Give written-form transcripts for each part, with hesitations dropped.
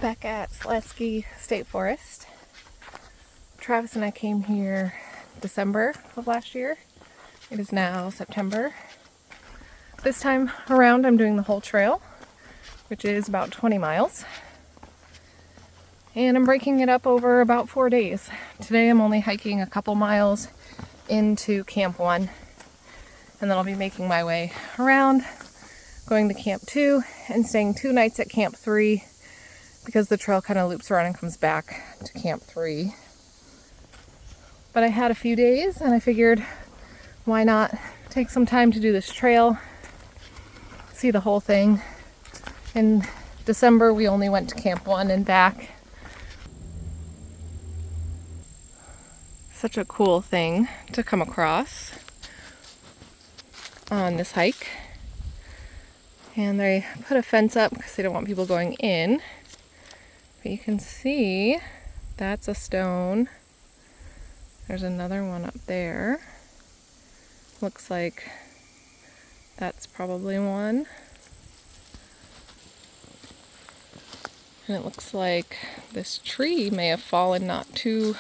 Back at Zaleski State Forest. Travis and I came here December of last year. It is now September. This time around I'm doing the whole trail, which is about 20 miles. And I'm breaking it up over about 4 days. Today I'm only hiking a couple miles into Camp 1. And then I'll be making my way around, going to Camp 2 and staying 2 nights at Camp 3 because the trail kind of loops around and comes back to Camp 3. But I had a few days and I figured why not take some time to do this trail, see the whole thing. In December we only went to Camp 1 and back. Such a cool thing to come across on this hike. And they put a fence up because they don't want people going in. But you can see that's a stone. There's another one up there. Looks like that's probably one. And it looks like this tree may have fallen not too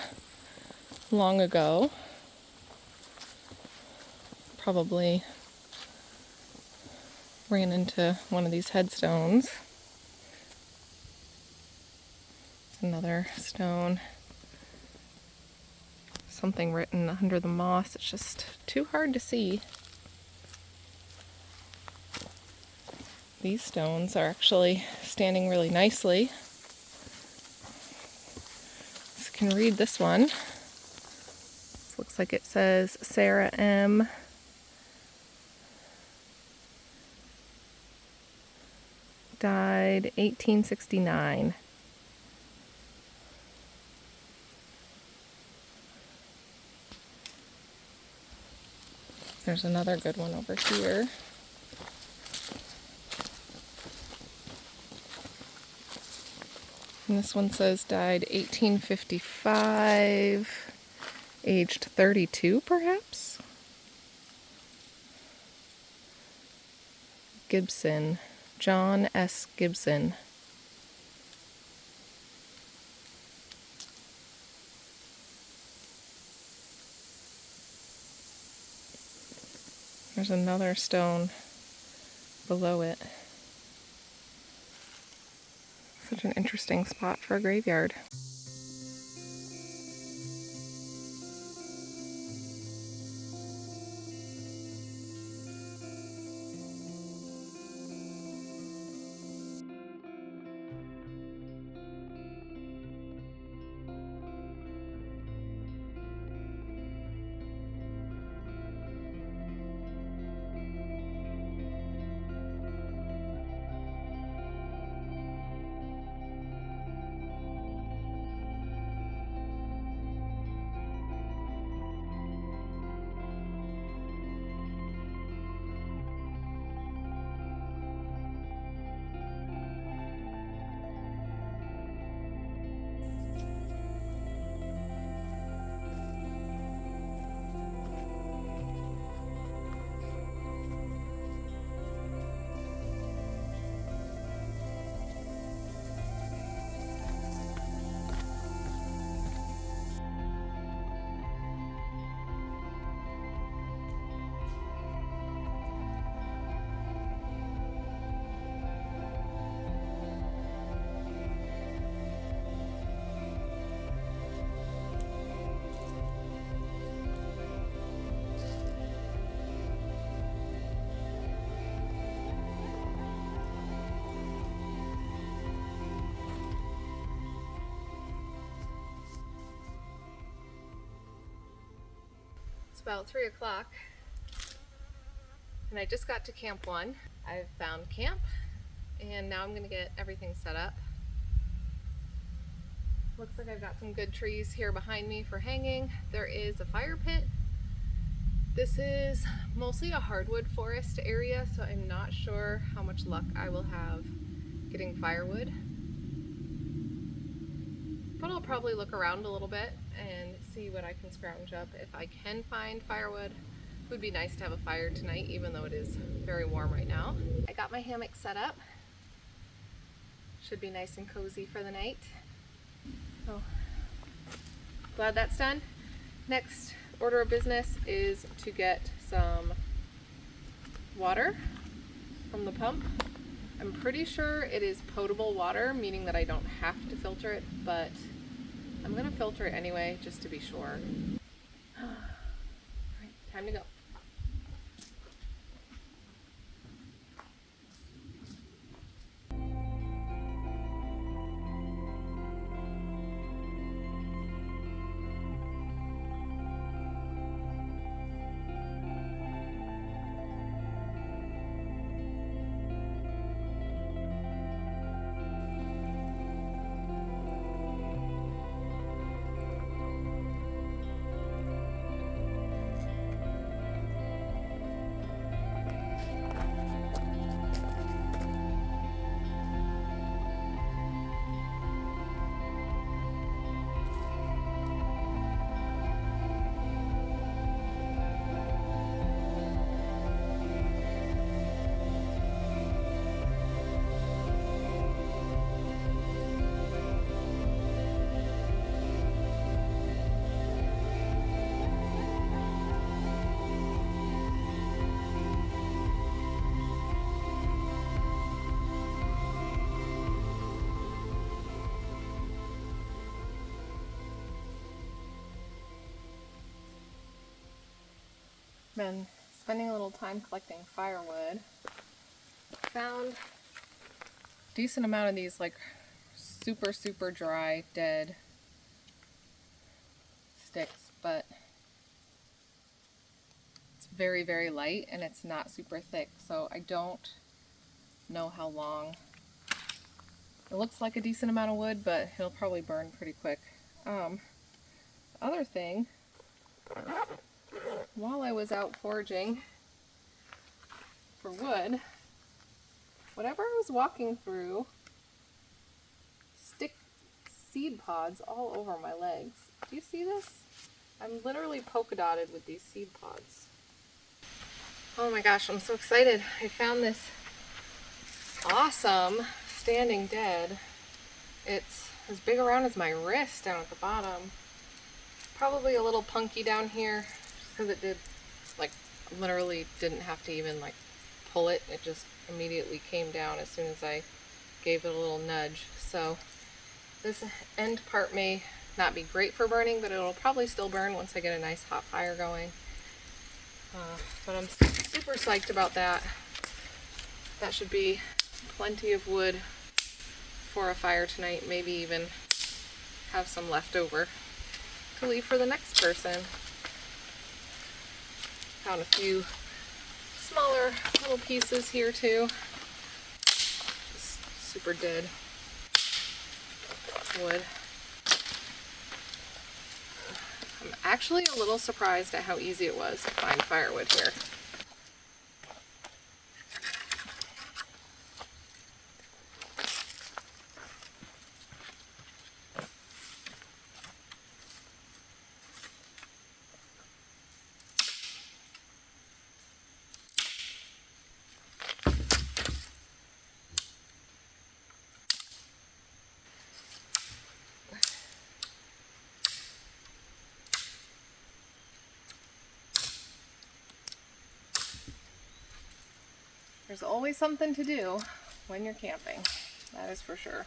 long ago. Probably ran into one of these headstones. Another stone. Something written under the moss. It's just too hard to see. These stones are actually standing really nicely. So you can read this one. This looks like it says Sarah M. Died 1869. There's another good one over here. And this one says died 1855, aged 32 perhaps? Gibson, John S. Gibson. There's another stone below it. Such an interesting spot for a graveyard. It's about 3 o'clock and I just got to Camp 1. I've found camp and now I'm going to get everything set up. Looks like I've got some good trees here behind me for hanging. There is a fire pit. This is mostly a hardwood forest area, so I'm not sure how much luck I will have getting firewood. But I'll probably look around a little bit and see what I can scrounge up. If I can find firewood, it would be nice to have a fire tonight, even though it is very warm right now. I got my hammock set up. Should be nice and cozy for the night. So glad that's done. Next order of business is to get some water from the pump. I'm pretty sure it is potable water, meaning that I don't have to filter it, but I'm gonna filter it anyway, just to be sure. All right, time to go. Been spending a little time collecting firewood. Found a decent amount of these like super dry dead sticks, but it's very light and it's not super thick, so I don't know how long. It looks like a decent amount of wood, but it'll probably burn pretty quick. Other thing, while I was out foraging for wood, whatever I was walking through, stick seed pods all over my legs. Do you see this? I'm literally polka dotted with these seed pods. Oh my gosh, I'm so excited. I found this awesome standing dead. It's as big around as my wrist down at the bottom. Probably a little punky down here, just because it did, like, literally didn't have to even, like, pull it. It just immediately came down as soon as I gave it a little nudge. So this end part may not be great for burning, but it'll probably still burn once I get a nice hot fire going. But I'm super psyched about that. That should be plenty of wood for a fire tonight, maybe even have some left over to leave for the next person. Found a few smaller little pieces here too. Just super dead wood. I'm actually a little surprised at how easy it was to find firewood here. There's always something to do when you're camping, that is for sure.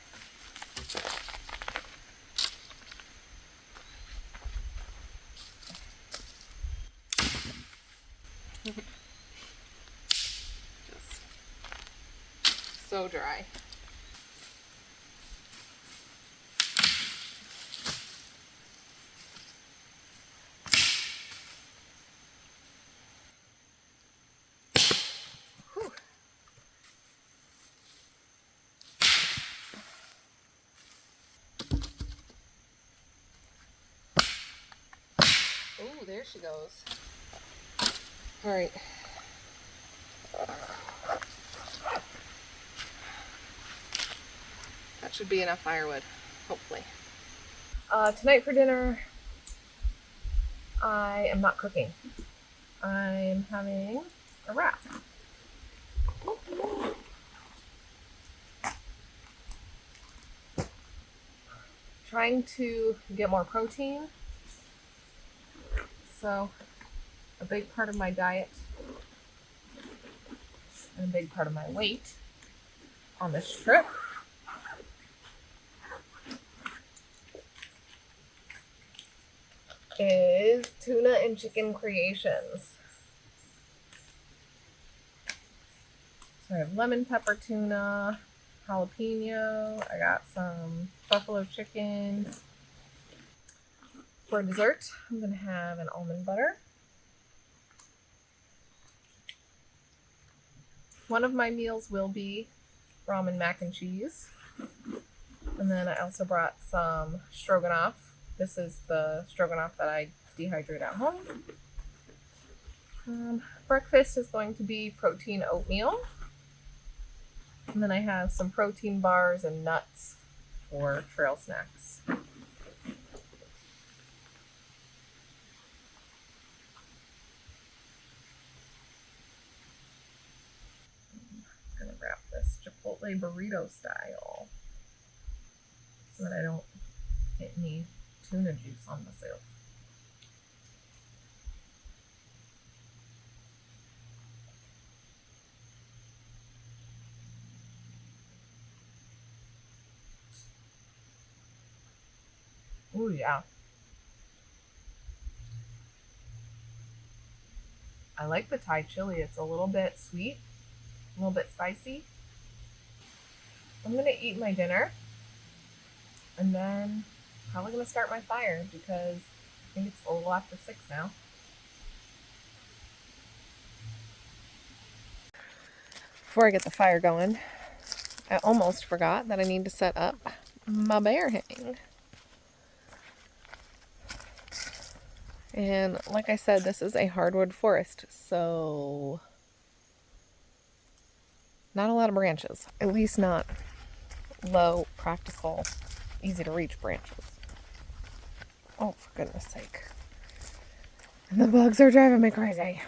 Just so dry. Oh, there she goes. All right. That should be enough firewood, hopefully. Tonight for dinner, I am not cooking. I'm having a wrap. trying to get more protein. So a big part of my diet and a big part of my weight on this trip is tuna and chicken creations. So I have lemon pepper tuna, jalapeno, I got some buffalo chicken. For dessert, I'm going to have an almond butter. One of my meals will be ramen mac and cheese. And then I also brought some stroganoff. This is the stroganoff that I dehydrate at home. Breakfast is going to be protein oatmeal. And then I have some protein bars and nuts for trail snacks. I'm gonna wrap this Chipotle burrito style so that I don't get any tuna juice on myself. Oh yeah. I like the Thai chili. It's a little bit sweet, a little bit spicy. I'm gonna eat my dinner and then probably gonna start my fire because I think it's a little after 6 now. Before I get the fire going, I almost forgot that I need to set up my bear hang. And like I said, this is a hardwood forest, so not a lot of branches, at least not low, practical, easy to reach branches. Oh, for goodness sake. And the bugs are driving me crazy.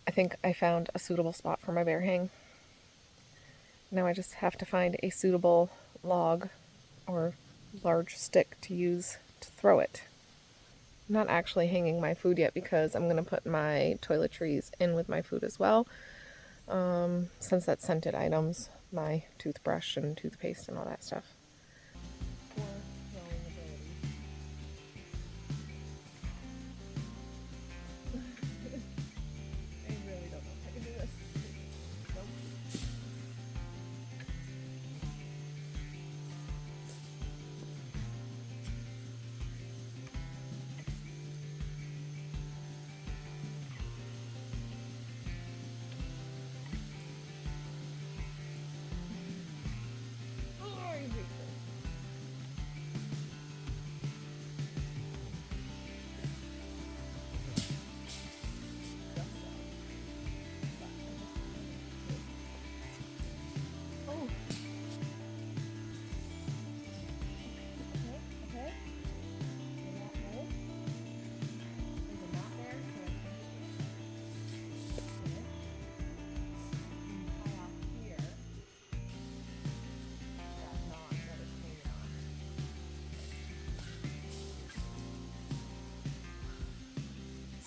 I think I found a suitable spot for my bear hang. Now I just have to find a suitable log or large stick to use to throw it. I'm not actually hanging my food yet because I'm going to put my toiletries in with my food as well. Since that's scented items, my toothbrush and toothpaste and all that stuff.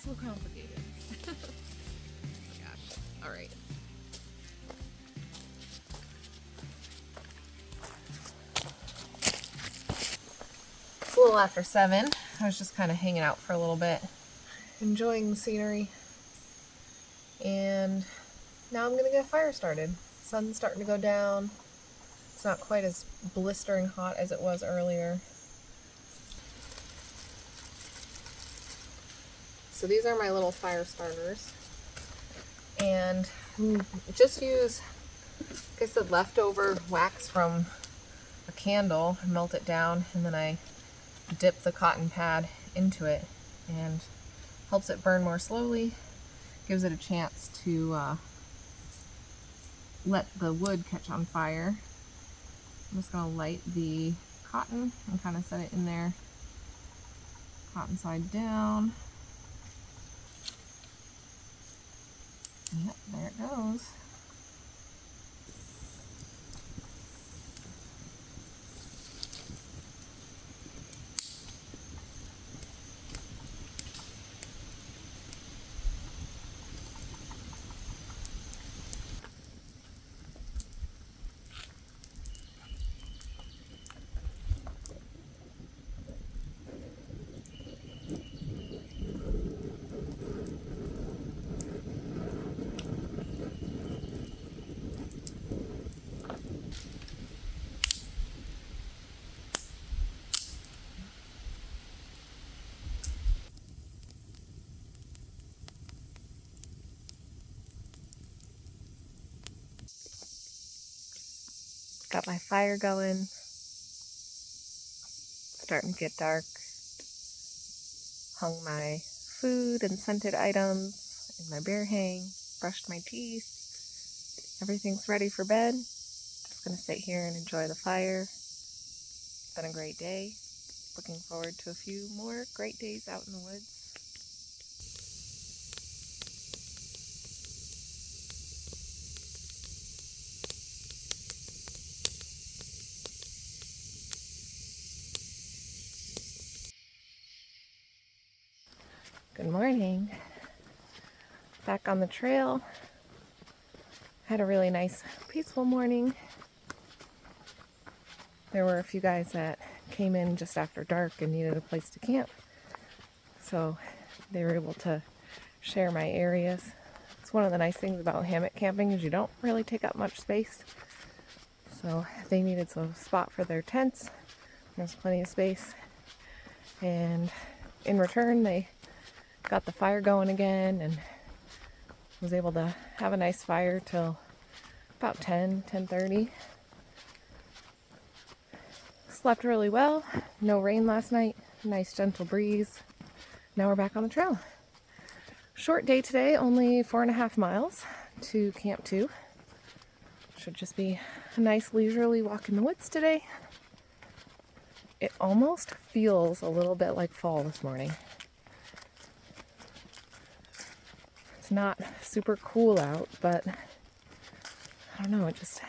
So complicated. Gosh. All right. It's a little after 7. I was just kind of hanging out for a little bit, enjoying the scenery. And now I'm gonna get a fire started. Sun's starting to go down. It's not quite as blistering hot as it was earlier. So these are my little fire starters. And just use, like I said, leftover wax from a candle, melt it down, and then I dip the cotton pad into it, and helps it burn more slowly, gives it a chance to let the wood catch on fire. I'm just going to light the cotton and kind of set it in there, cotton side down. Yep, there it goes. Got my fire going. Starting to get dark. Hung my food and scented items in my bear hang. Brushed my teeth. Everything's ready for bed. Just gonna sit here and enjoy the fire. It's been a great day. Looking forward to a few more great days out in the woods. Good morning. Back on the trail. Had a really nice, peaceful morning. There were a few guys that came in just after dark and needed a place to camp. So they were able to share my areas. It's one of the nice things about hammock camping is you don't really take up much space. So they needed some spot for their tents. There's plenty of space. And in return, they got the fire going again and was able to have a nice fire till about 10:30. Slept really well. No rain last night. Nice gentle breeze. Now we're back on the trail. Short day today, only 4.5 miles to Camp 2. Should just be a nice leisurely walk in the woods today. It almost feels a little bit like fall this morning. It's not super cool out, but I don't know, it just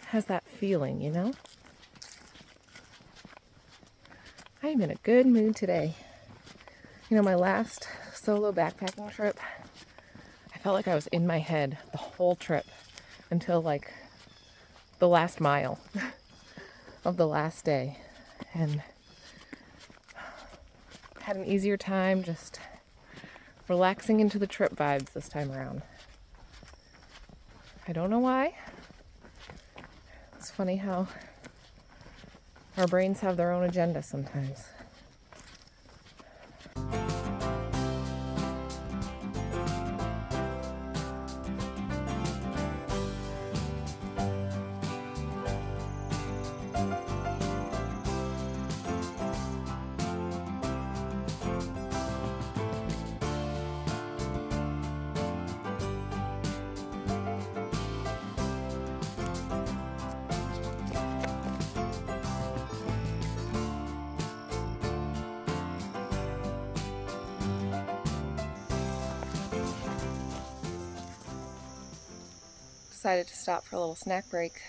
has that feeling, you know? I am in a good mood today. You know, my last solo backpacking trip, I felt like I was in my head the whole trip until like the last mile of the last day, and had an easier time just relaxing into the trip vibes this time around. I don't know why. It's funny how our brains have their own agenda sometimes. Decided to stop for a little snack break.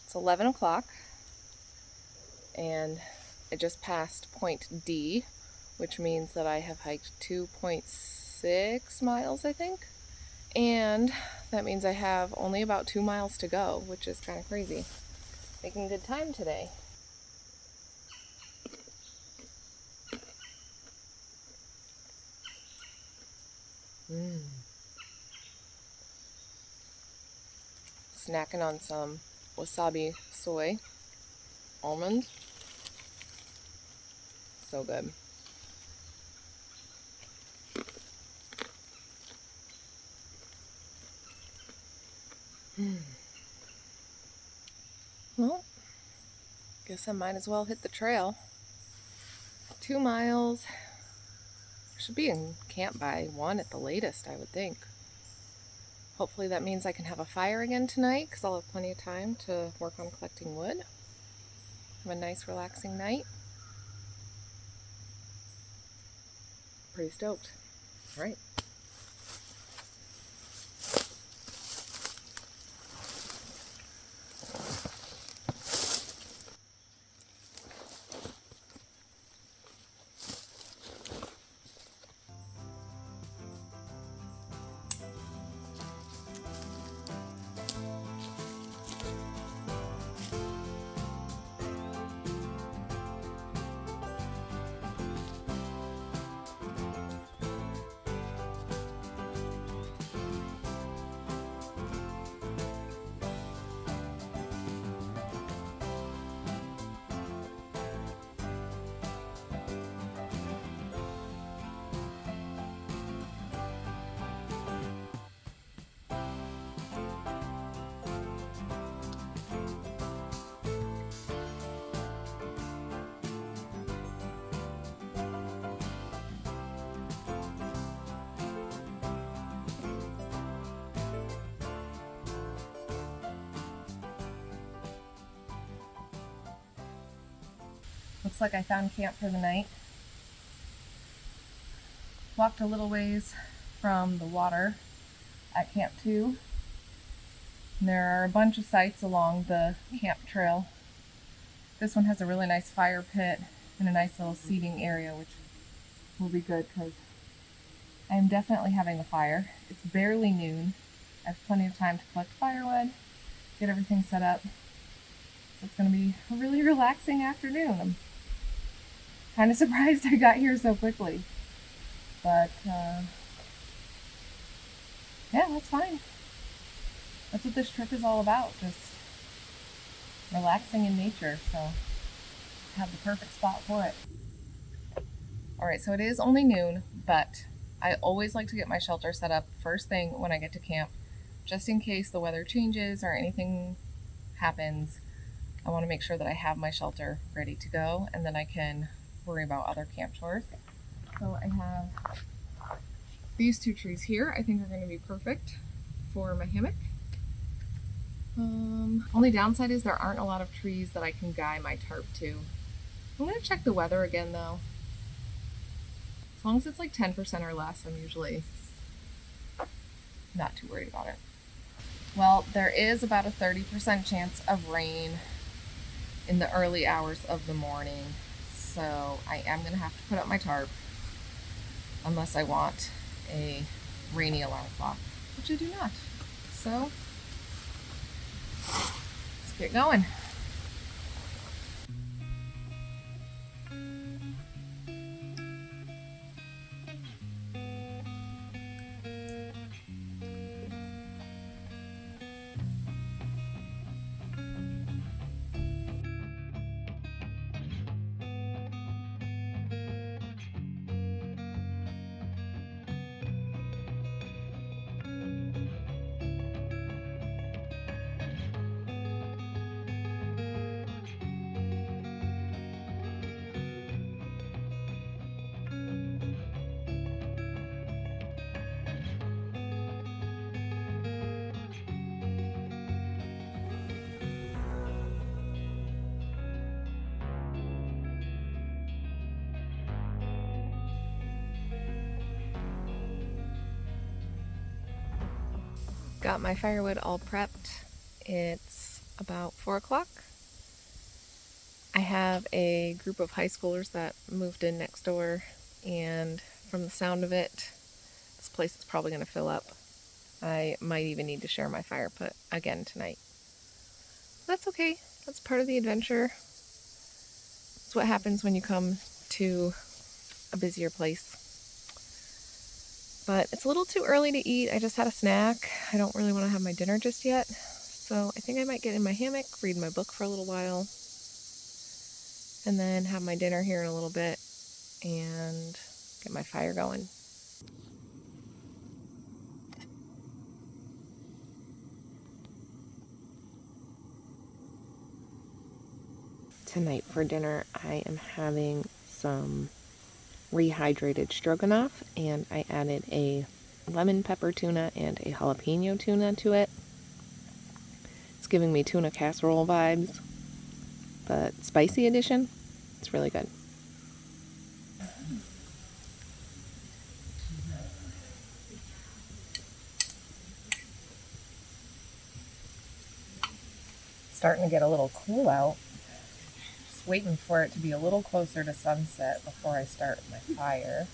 It's 11 o'clock and I just passed point D, which means that I have hiked 2.6 miles, I think. And that means I have only about 2 miles to go, which is kind of crazy. Making good time today. Snacking on some wasabi soy almonds. So good. Well, guess I might as well hit the trail. 2 miles. Should be in camp by 1 at the latest, I would think. Hopefully that means I can have a fire again tonight because I'll have plenty of time to work on collecting wood. Have a nice relaxing night. Pretty stoked. All right. Looks like I found camp for the night. Walked a little ways from the water at Camp 2. And there are a bunch of sites along the camp trail. This one has a really nice fire pit and a nice little seating area, which will be good because I am definitely having a fire. It's barely noon. I have plenty of time to collect firewood, get everything set up. So it's going to be a really relaxing afternoon. I'm kind of surprised I got here so quickly. But, yeah, that's fine. That's what this trip is all about, just relaxing in nature. So I have the perfect spot for it. Alright, so it is only noon, but I always like to get my shelter set up first thing when I get to camp, just in case the weather changes or anything happens. I want to make sure that I have my shelter ready to go, and then I can worry about other camp chores. So I have these two trees here. I think are going to be perfect for my hammock. Only downside is there aren't a lot of trees that I can guy my tarp to. I'm going to check the weather again though. As long as it's like 10% or less, I'm usually not too worried about it. Well, there is about a 30% chance of rain in the early hours of the morning, so I am going to have to put up my tarp unless I want a rainy alarm clock, which I do not. So let's get going. Got my firewood all prepped. It's about 4 o'clock. I have a group of high schoolers that moved in next door, and from the sound of it, this place is probably going to fill up. I might even need to share my fire pit again tonight. That's okay. That's part of the adventure. It's what happens when you come to a busier place. But it's a little too early to eat. I just had a snack. I don't really want to have my dinner just yet. So I think I might get in my hammock, read my book for a little while, and then have my dinner here in a little bit and get my fire going. Tonight for dinner, I am having some rehydrated stroganoff, and I added a lemon pepper tuna and a jalapeno tuna to it. It's giving me tuna casserole vibes, but spicy edition. It's really good. Starting to get a little cool out. Just waiting for it to be a little closer to sunset before I start my fire.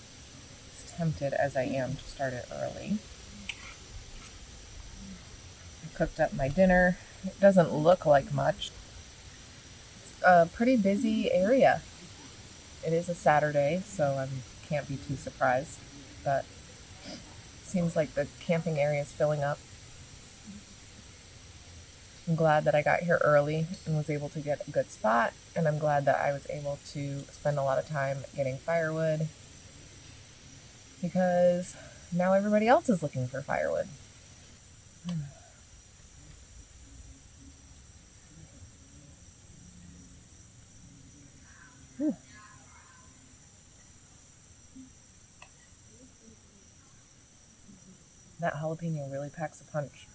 As tempted as I am to start it early. I cooked up my dinner. It doesn't look like much. It's a pretty busy area. It is a Saturday, so I can't be too surprised. But it seems like the camping area is filling up. I'm glad that I got here early and was able to get a good spot, and I'm glad that I was able to spend a lot of time getting firewood, because now everybody else is looking for firewood. Whew. That jalapeno really packs a punch.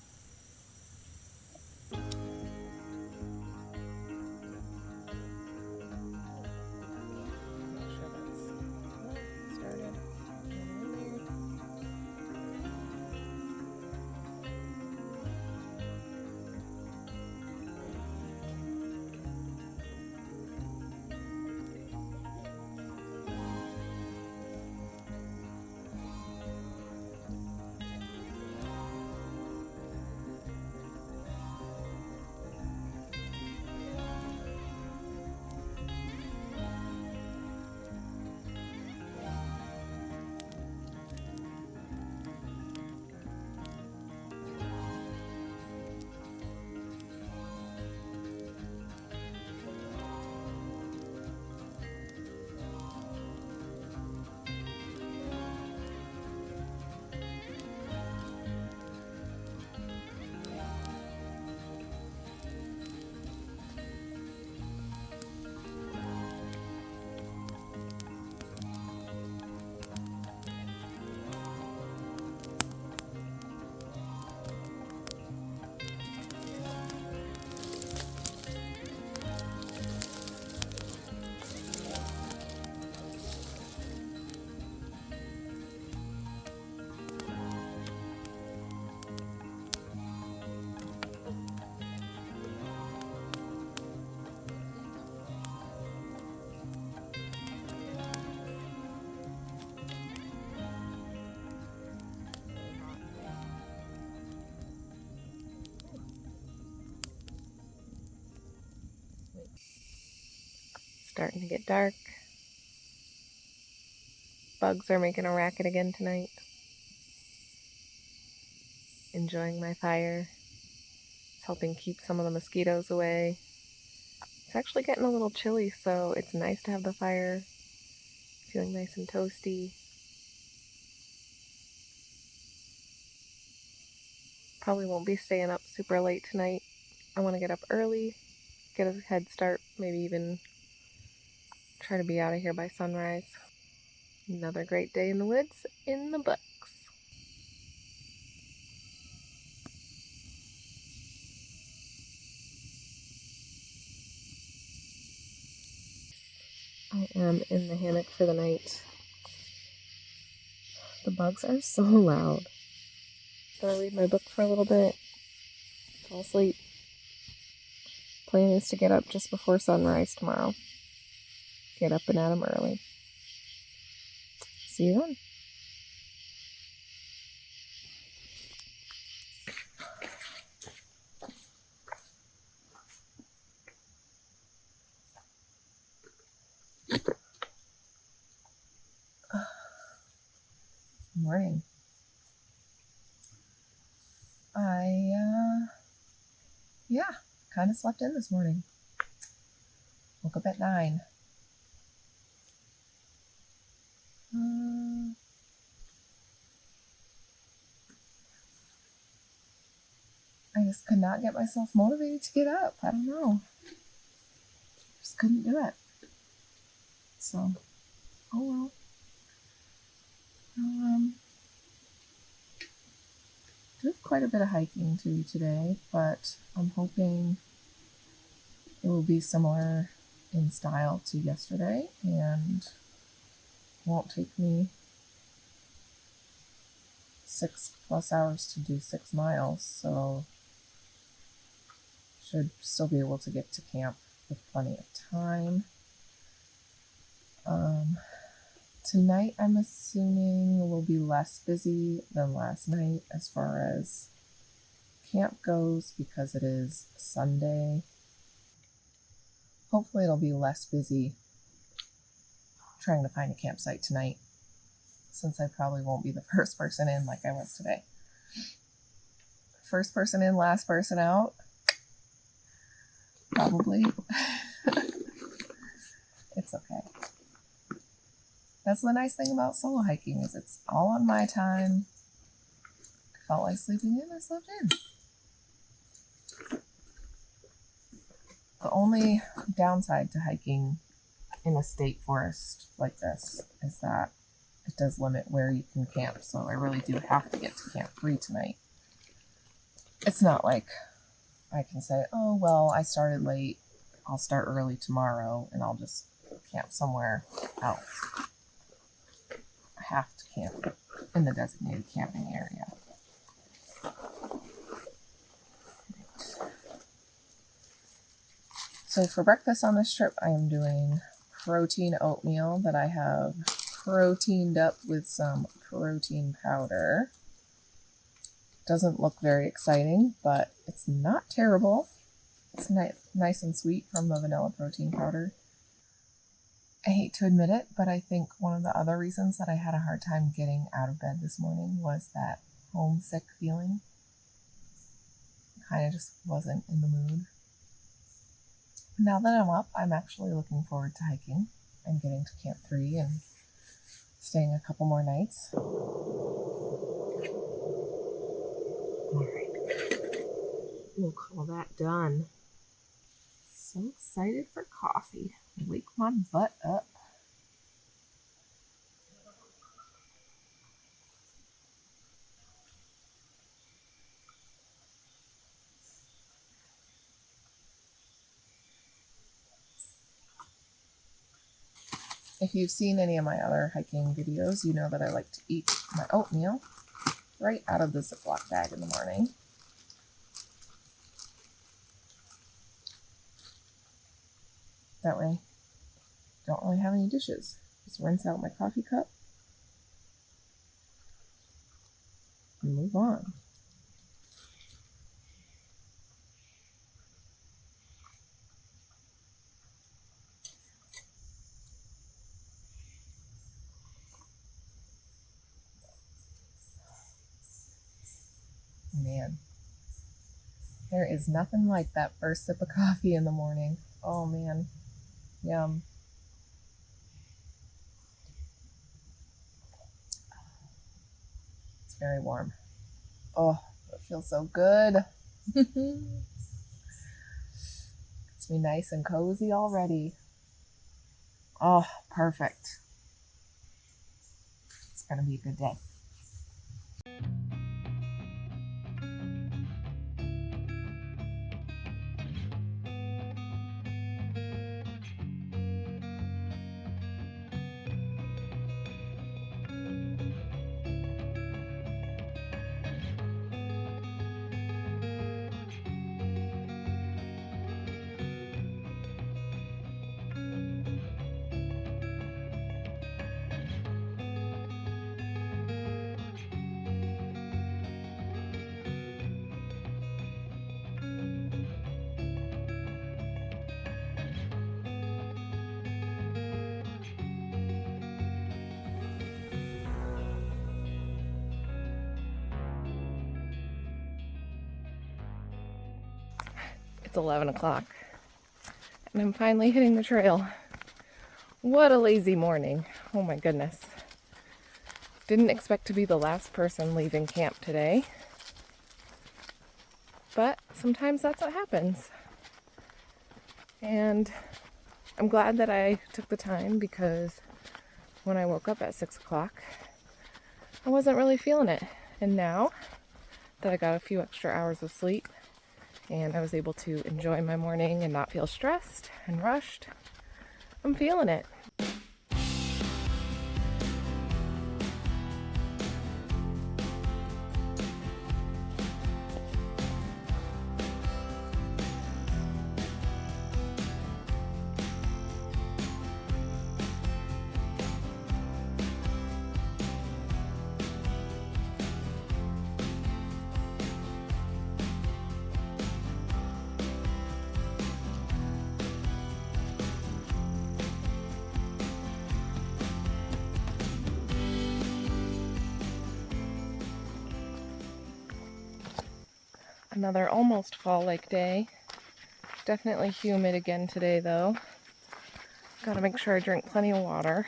Starting to get dark. Bugs are making a racket again tonight. Enjoying my fire. It's helping keep some of the mosquitoes away. It's actually getting a little chilly, so it's nice to have the fire. Feeling nice and toasty. Probably won't be staying up super late tonight. I want to get up early, get a head start, maybe even try to be out of here by sunrise. Another great day in the woods in the books. I am in the hammock for the night. The bugs are so loud. Gonna read my book for a little bit, fall asleep. Plan is to get up just before sunrise tomorrow. Get up and at 'em early. See you then. Morning. Kind of slept in this morning. Woke up at 9. I just could not get myself motivated to get up. I don't know. Just couldn't do it. So, oh well. Did quite a bit of hiking to do today, but I'm hoping it will be similar in style to yesterday and won't take me 6+ hours to do 6 miles, so should still be able to get to camp with plenty of time. Tonight I'm assuming will be less busy than last night as far as camp goes because it is Sunday. Hopefully it'll be less busy trying to find a campsite tonight, since I probably won't be the first person in like I was today. First person in, last person out. Probably. It's okay. That's the nice thing about solo hiking, is it's all on my time. I felt like sleeping in, I slept in. The only downside to hiking in a state forest like this is that it does limit where you can camp, so I really do have to get to Camp 3 tonight. It's not like I can say, oh, well, I started late, I'll start early tomorrow, and I'll just camp somewhere else. I have to camp in the designated camping area. So for breakfast on this trip, I am doing protein oatmeal that I have proteined up with some protein powder. Doesn't look very exciting, but it's not terrible. It's nice and sweet from the vanilla protein powder. I hate to admit it, but I think one of the other reasons that I had a hard time getting out of bed this morning was that homesick feeling. Kind of just wasn't in the mood. Now that I'm up, I'm actually looking forward to hiking and getting to Camp 3 and staying a couple more nights. Alright, we'll call that done. So excited for coffee. Wake my butt up. If you've seen any of my other hiking videos, you know that I like to eat my oatmeal right out of the Ziploc bag in the morning. That way, don't really have any dishes. Just rinse out my coffee cup and move on. There is nothing like that first sip of coffee in the morning. Oh man, yum. It's very warm. Oh, it feels so good. It's me nice and cozy already. Oh, perfect. It's gonna be a good day. It's 11 o'clock and I'm finally hitting the trail. What a lazy morning. Oh my goodness. Didn't expect to be the last person leaving camp today, but sometimes that's what happens. And I'm glad that I took the time, because when I woke up at 6 o'clock, I wasn't really feeling it. And now that I got a few extra hours of sleep and I was able to enjoy my morning and not feel stressed and rushed, I'm feeling it. Another almost fall-like day. Definitely humid again today though. Gotta make sure I drink plenty of water,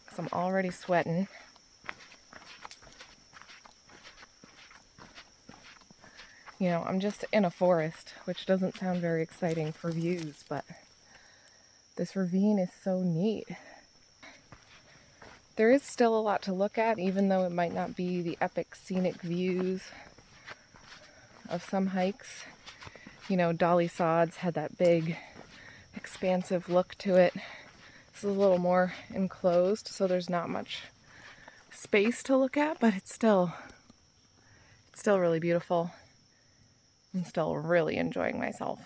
because I'm already sweating. You know, I'm just in a forest, which doesn't sound very exciting for views, but this ravine is so neat. There is still a lot to look at, even though it might not be the epic scenic views of some hikes. You know, Dolly Sods had that big, expansive look to it. This is a little more enclosed, so there's not much space to look at, but it's still really beautiful. I'm still really enjoying myself.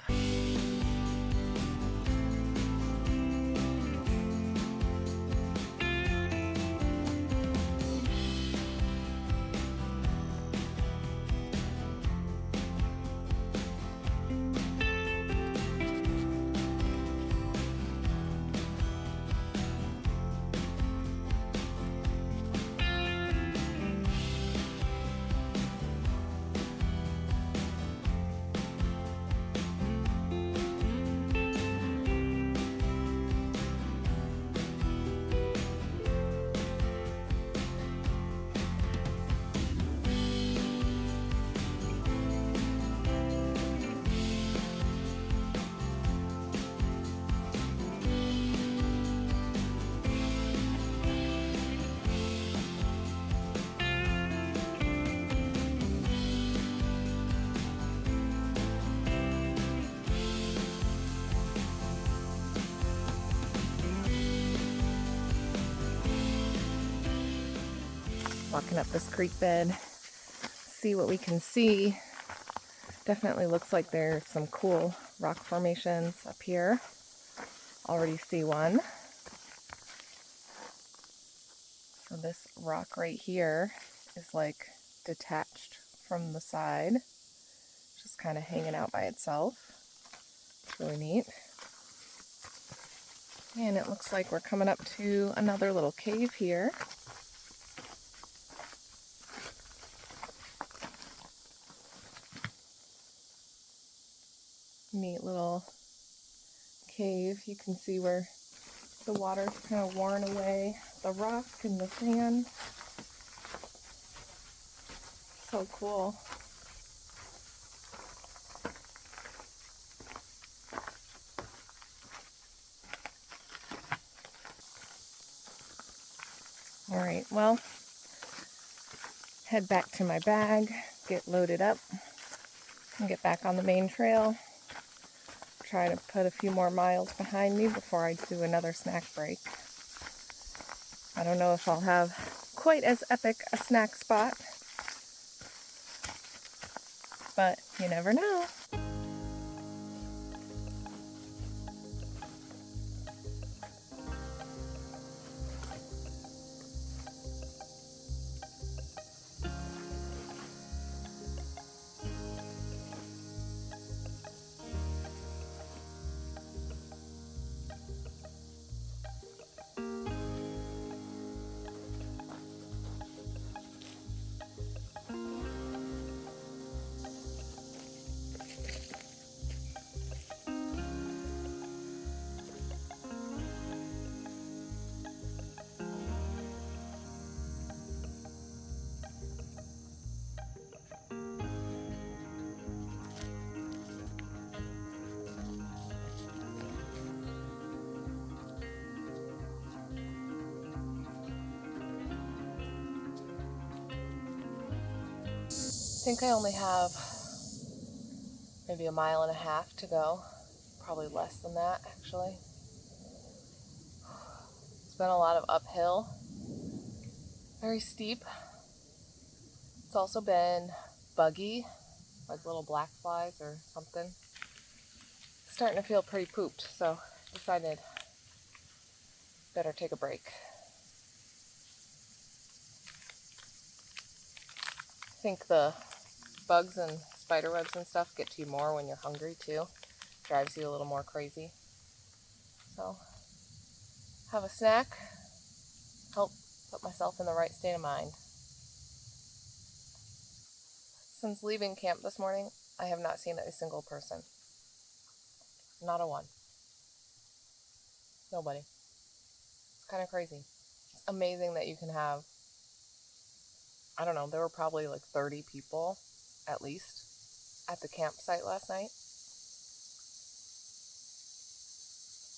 Walking up this creek bed, see what we can see. Definitely looks like there's some cool rock formations up here. Already see one. So this rock right here is like detached from the side, just kind of hanging out by itself. It's really neat. And it looks like we're coming up to another little cave here. Neat little cave. You can see where the water's kind of worn away, the rock and the sand. So cool. All right, well, head back to my bag, get loaded up, and get back on the main trail. Try to put a few more miles behind me before I do another snack break. I don't know if I'll have quite as epic a snack spot, but you never know. I think I only have maybe a mile and a half to go. Probably less than that, actually. It's been a lot of uphill. Very steep. It's also been buggy, like little black flies or something. Starting to feel pretty pooped, so decided better take a break. I think the bugs and spider webs and stuff get to you more when you're hungry too. Drives you a little more crazy. So have a snack, help put myself in the right state of mind. Since leaving camp this morning, I have not seen a single person. Not a one. Nobody. It's kind of crazy. It's amazing that you can have, I don't know, there were probably like 30 people at least at the campsite last night.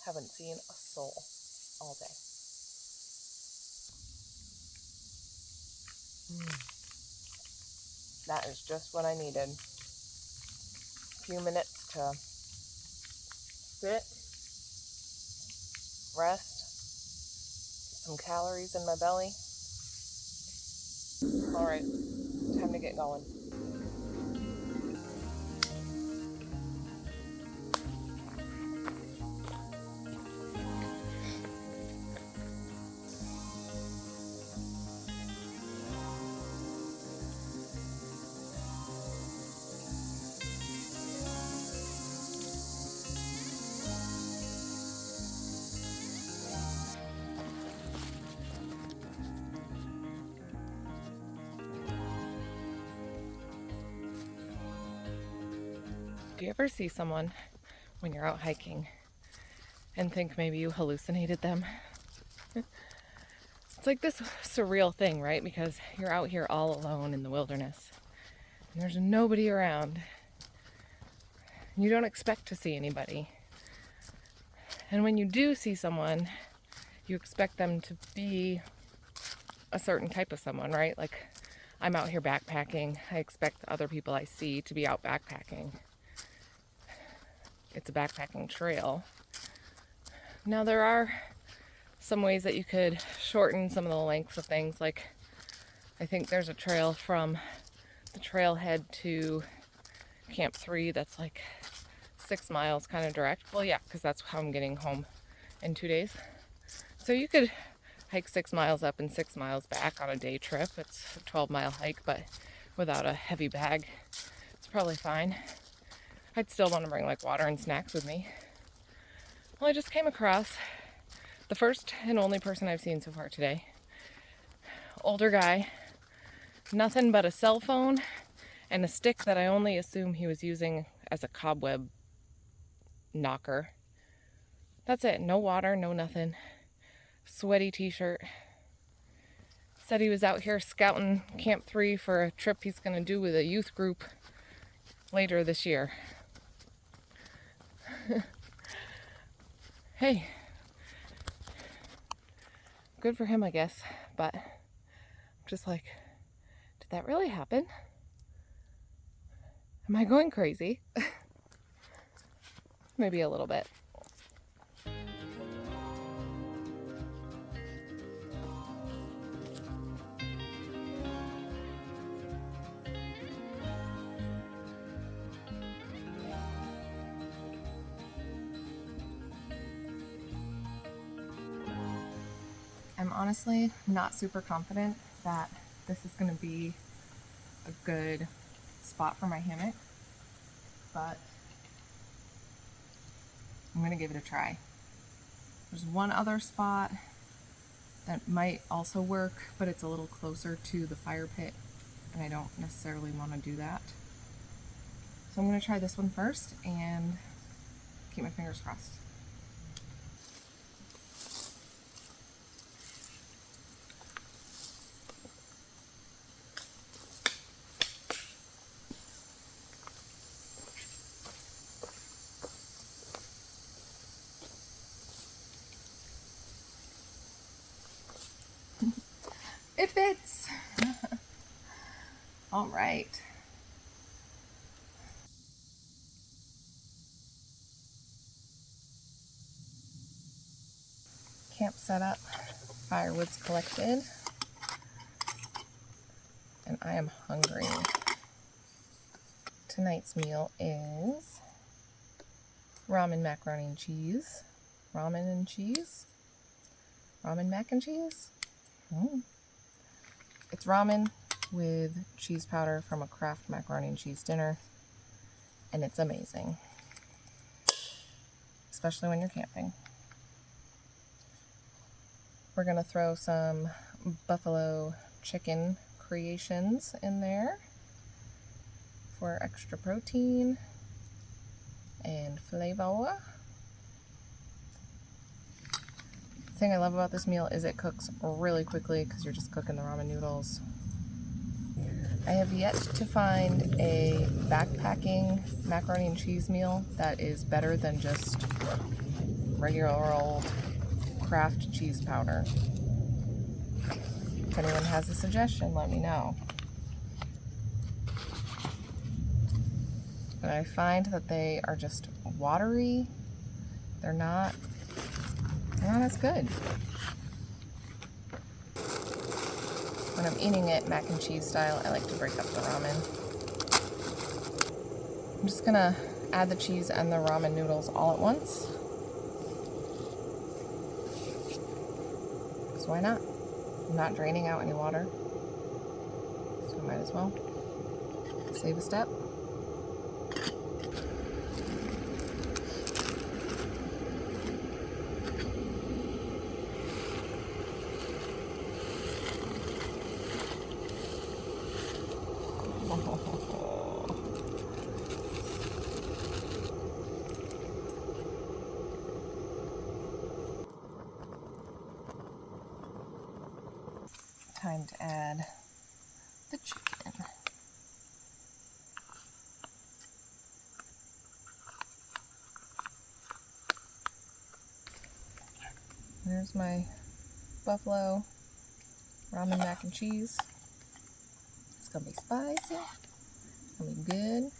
Haven't seen a soul all day. That is just what I needed. A few minutes to sit, rest, get some calories in my belly. All right, time to get going. Do you ever see someone when you're out hiking and think maybe you hallucinated them? It's like this surreal thing, right? Because you're out here all alone in the wilderness and there's nobody around. You don't expect to see anybody. And when you do see someone, you expect them to be a certain type of someone, right? Like, I'm out here backpacking. I expect the other people I see to be out backpacking. It's a backpacking trail. Now, there are some ways that you could shorten some of the lengths of things. Like, I think there's a trail from the trailhead to Camp 3 that's like 6 miles kind of direct. Well, yeah, because that's how I'm getting home in 2 days. So you could hike 6 miles up and 6 miles back on a day trip. It's a 12-mile hike, but without a heavy bag, it's probably fine. I'd still want to bring like water and snacks with me. Well, I just came across the first and only person I've seen so far today. Older guy, nothing but a cell phone and a stick that I only assume he was using as a cobweb knocker. That's it. No water, no nothing. Sweaty t-shirt. Said he was out here scouting Camp 3 for a trip he's going to do with a youth group later this year. Hey, good for him, I guess. But I'm just like, did that really happen? Am I going crazy? Maybe a little bit. I'm honestly not super confident that this is going to be a good spot for my hammock, but I'm going to give it a try. There's one other spot that might also work, but it's a little closer to the fire pit, and I don't necessarily want to do that. So I'm going to try this one first and keep my fingers crossed. It fits! All right. Camp set up, firewood's collected, and I am hungry. Tonight's meal is ramen macaroni and cheese. Ramen and cheese? Ramen mac and cheese? It's ramen with cheese powder from a Kraft macaroni and cheese dinner, and it's amazing, especially when you're camping. We're gonna throw some buffalo chicken creations in there for extra protein and flavor. The thing I love about this meal is it cooks really quickly because you're just cooking the ramen noodles. I have yet to find a backpacking macaroni and cheese meal that is better than just regular old Kraft cheese powder. If anyone has a suggestion, let me know. But I find that they are just watery. They're not as good. When I'm eating it mac and cheese style, I like to break up the ramen. I'm just gonna add the cheese and the ramen noodles all at once. So why not? I'm not draining out any water, so I might as well save a step. Time to add the chicken. There's my buffalo ramen mac and cheese. It's gonna be spicy. It's gonna be good.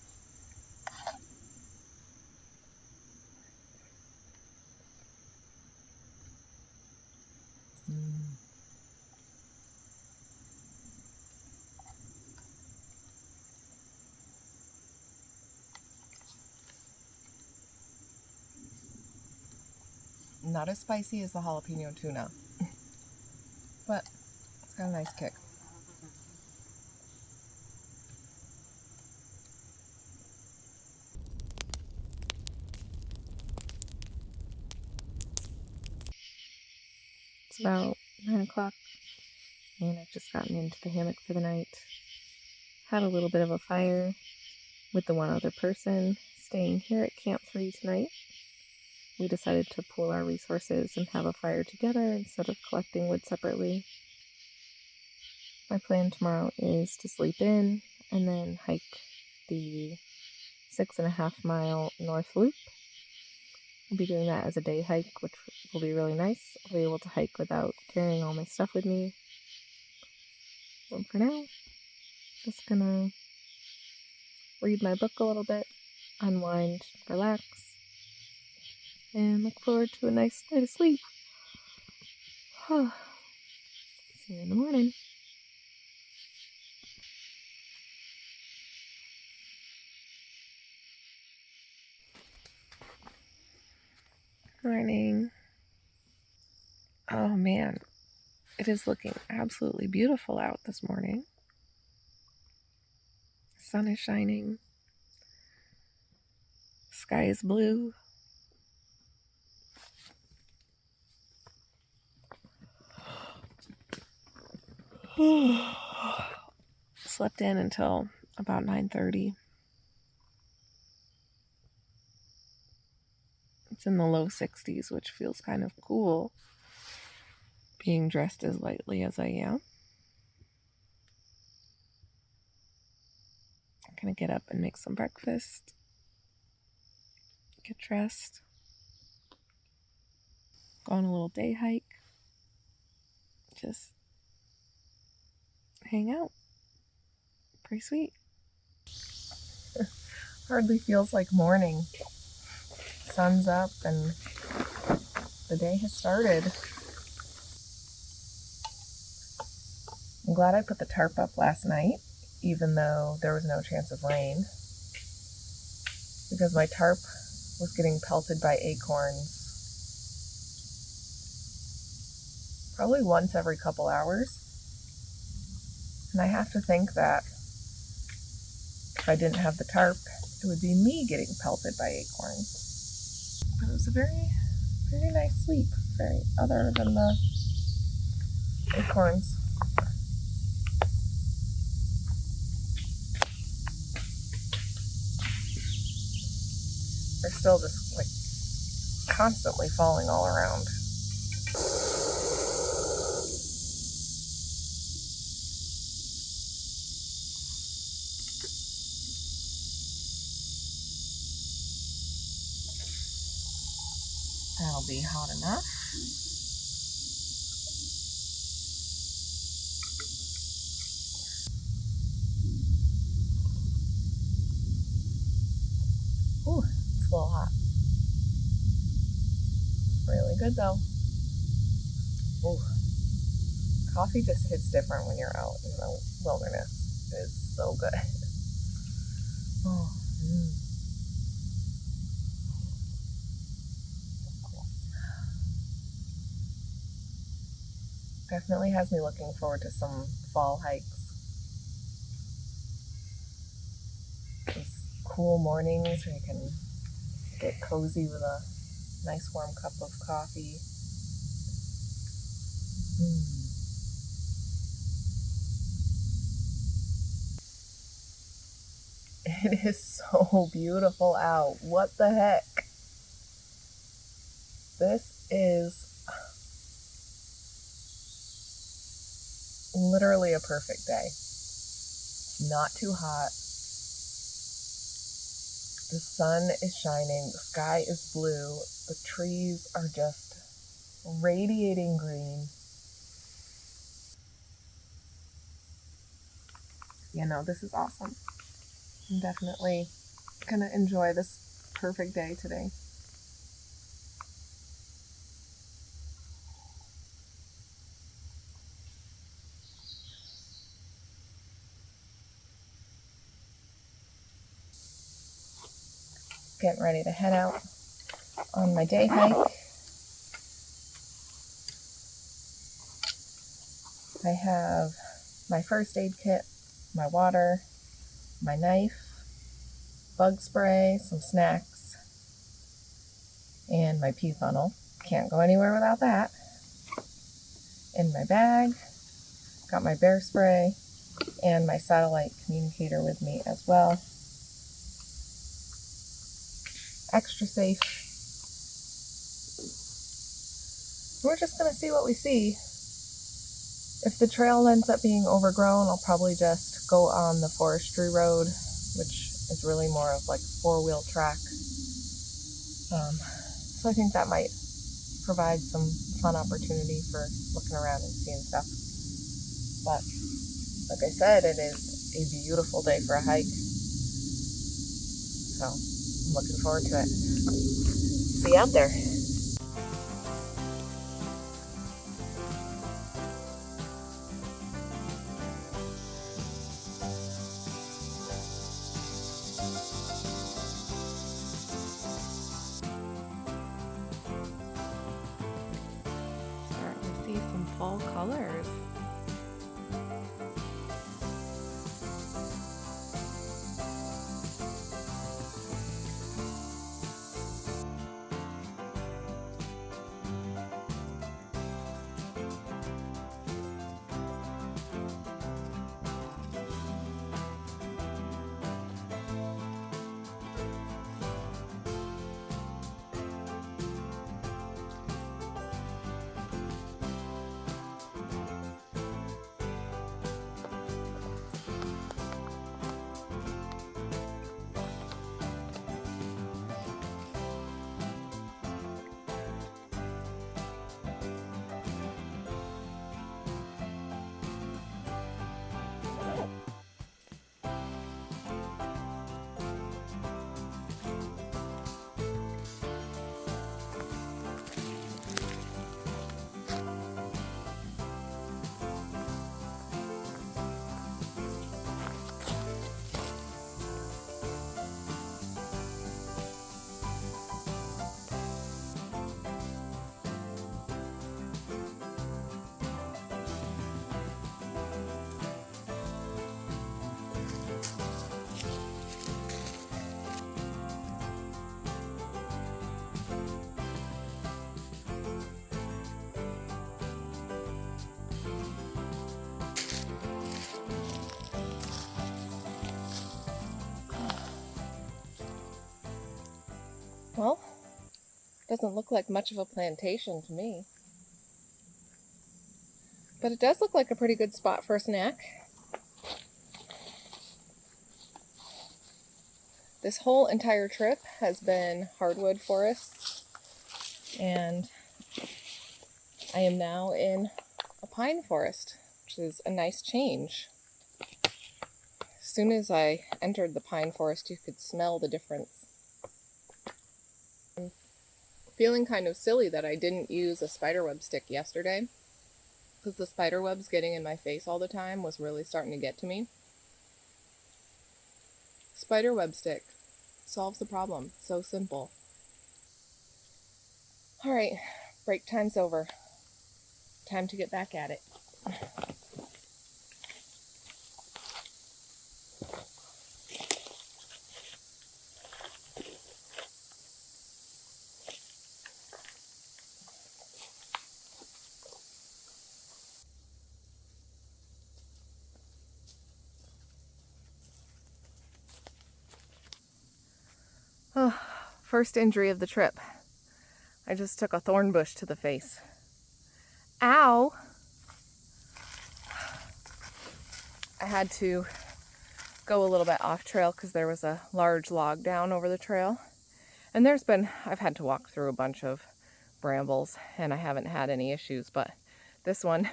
Not as spicy as the jalapeno tuna, but it's got a nice kick. It's about 9 o'clock, and I've just gotten into the hammock for the night. Had a little bit of a fire with the one other person staying here at Camp 3 tonight. we decided to pool our resources and have a fire together instead of collecting wood separately. My plan tomorrow is to sleep in and then hike the 6.5-mile North Loop. I'll be doing that as a day hike, which will be really nice. I'll be able to hike without carrying all my stuff with me. And for now, just gonna read my book a little bit, unwind, relax, and look forward to a nice night of sleep. See you in the morning. Morning. Oh man, it is looking absolutely beautiful out this morning. Sun is shining. Sky is blue. Slept in until about 9:30. It's in the low 60s, which feels kind of cool, being dressed as lightly as I am. I'm gonna get up and make some breakfast, get dressed, go on a little day hike, just hang out. Pretty sweet. Hardly feels like morning. Sun's up and the day has started. I'm glad I put the tarp up last night, even though there was no chance of rain, because my tarp was getting pelted by acorns probably once every couple hours. And I have to think that if I didn't have the tarp, it would be me getting pelted by acorns. But it was a very, very nice sleep, other than the acorns. They're still just like constantly falling all around. That'll be hot enough. Ooh, it's a little hot. Really good though. Ooh, coffee just hits different when you're out in the wilderness. It is so good. Oh, Definitely has me looking forward to some fall hikes. These cool mornings where you can get cozy with a nice warm cup of coffee. It is so beautiful out. What the heck? This is literally a perfect day. Not too hot. The sun is shining. The sky is blue. The trees are just radiating green. You know, this is awesome. I'm definitely gonna enjoy this perfect day today. Getting ready to head out on my day hike. I have my first aid kit, my water, my knife, bug spray, some snacks, and my pee funnel. Can't go anywhere without that. In my bag, got my bear spray and my satellite communicator with me as well. Extra safe We're just gonna see what we see. If the trail ends up being overgrown, I'll probably just go on the forestry road, which is really more of like four-wheel track. So I think that might provide some fun opportunity for looking around and seeing stuff. But like I said, it is a beautiful day for a hike. So I'm looking forward to it. See you out there. Starting to see some fall colors. Well, doesn't look like much of a plantation to me. But it does look like a pretty good spot for a snack. This whole entire trip has been hardwood forests, and I am now in a pine forest, which is a nice change. As soon as I entered the pine forest, you could smell the difference. I'm feeling kind of silly that I didn't use a spiderweb stick yesterday, because the spiderwebs getting in my face all the time was really starting to get to me. Spiderweb stick solves the problem. So simple. All right, break time's over. Time to get back at it. Oh, first injury of the trip. I just took a thorn bush to the face. Ow! I had to go a little bit off trail because there was a large log down over the trail. And I've had to walk through a bunch of brambles and I haven't had any issues, but this one,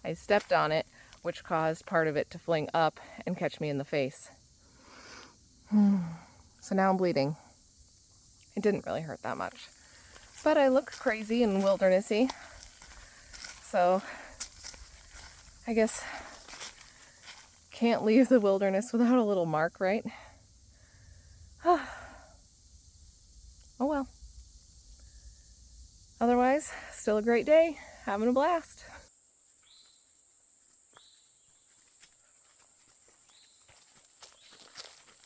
I stepped on it, which caused part of it to fling up and catch me in the face. So now I'm bleeding. It didn't really hurt that much, but I look crazy and wildernessy. So I guess can't leave the wilderness without a little mark, right? Oh well. Otherwise, still a great day, having a blast.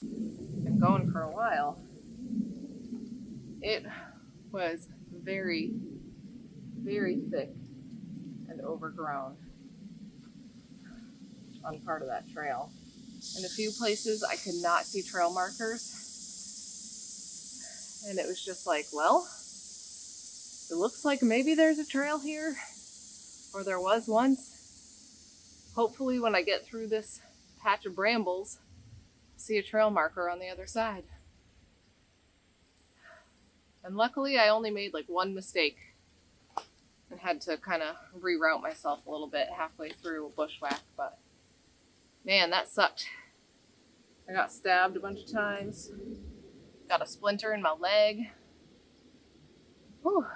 Been going for a while. It was very, very thick and overgrown on part of that trail. In a few places I could not see trail markers, and it was just like, well, It looks like maybe there's a trail here, or there was once. Hopefully when I get through this patch of brambles, I'll see a trail marker on the other side. And luckily I only made like one mistake and had to kind of reroute myself a little bit halfway through a bushwhack, but man, that sucked. I got stabbed a bunch of times, got a splinter in my leg. Whew.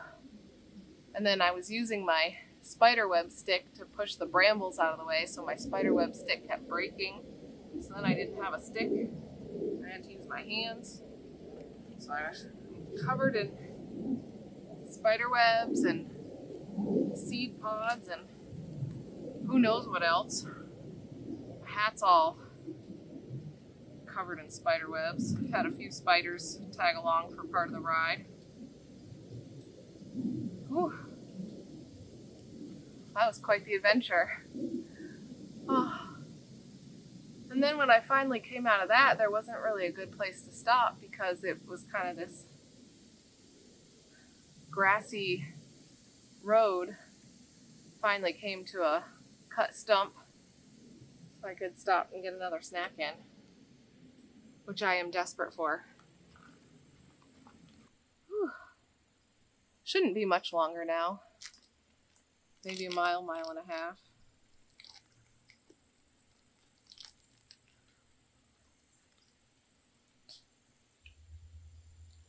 And then I was using my spiderweb stick to push the brambles out of the way, so my spiderweb stick kept breaking. So then I didn't have a stick. I had to use my hands. So I was covered in spiderwebs and seed pods and who knows what else. My hat's all covered in spiderwebs. Had a few spiders tag along for part of the ride. Whew. That was quite the adventure. Oh. And then when I finally came out of that, there wasn't really a good place to stop because it was kind of this grassy road. Finally came to a cut stump so I could stop and get another snack in, which I am desperate for. Whew. Shouldn't be much longer now. Maybe a mile, mile and a half.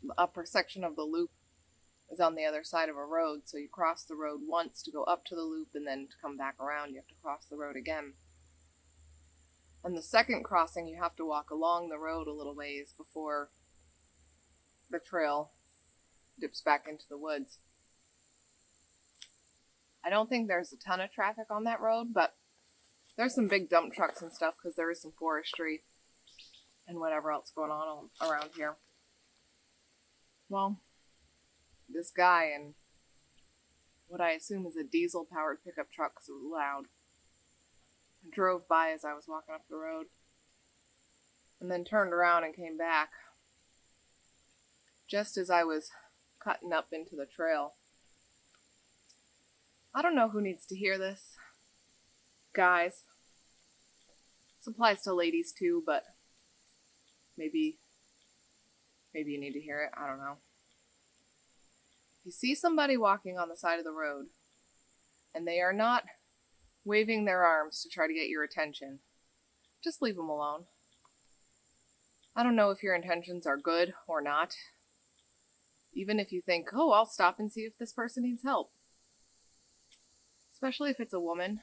The upper section of the loop is on the other side of a road, so you cross the road once to go up to the loop, and then to come back around you have to cross the road again. And the second crossing you have to walk along the road a little ways before the trail dips back into the woods. I don't think there's a ton of traffic on that road, but there's some big dump trucks and stuff because there is some forestry and whatever else going on around here. Well, this guy in what I assume is a diesel-powered pickup truck because it was loud, drove by as I was walking up the road and then turned around and came back just as I was cutting up into the trail. I don't know who needs to hear this. Guys. This applies to ladies too, but maybe you need to hear it. I don't know. If you see somebody walking on the side of the road and they are not waving their arms to try to get your attention, just leave them alone. I don't know if your intentions are good or not. Even if you think, oh, I'll stop and see if this person needs help. Especially if it's a woman.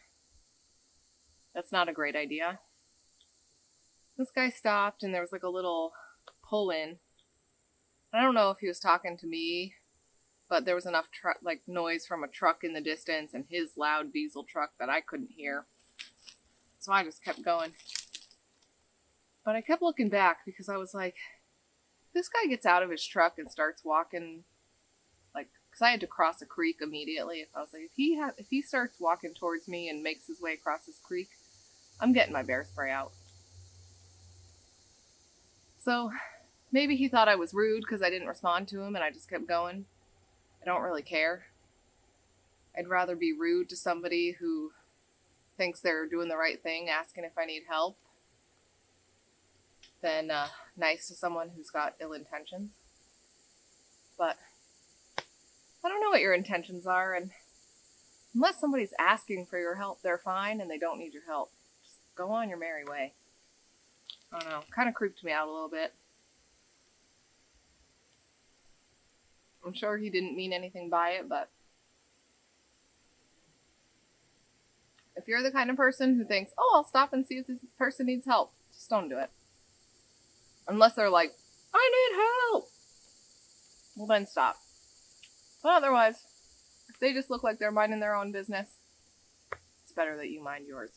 That's not a great idea. This guy stopped and there was like a little pull-in. I don't know if he was talking to me, but there was enough noise from a truck in the distance and his loud diesel truck that I couldn't hear. So I just kept going. But I kept looking back because I was like, this guy gets out of his truck and starts walking, because I had to cross a creek immediately. I was like, if he starts walking towards me and makes his way across this creek, I'm getting my bear spray out. So maybe he thought I was rude because I didn't respond to him and I just kept going. I don't really care. I'd rather be rude to somebody who thinks they're doing the right thing, asking if I need help, than nice to someone who's got ill intentions. But I don't know what your intentions are, and unless somebody's asking for your help, they're fine and they don't need your help. Just go on your merry way. I don't know, kind of creeped me out a little bit. I'm sure he didn't mean anything by it, but if you're the kind of person who thinks, oh, I'll stop and see if this person needs help, just don't do it. Unless they're like, I need help. Well, then stop. But otherwise, if they just look like they're minding their own business, it's better that you mind yours.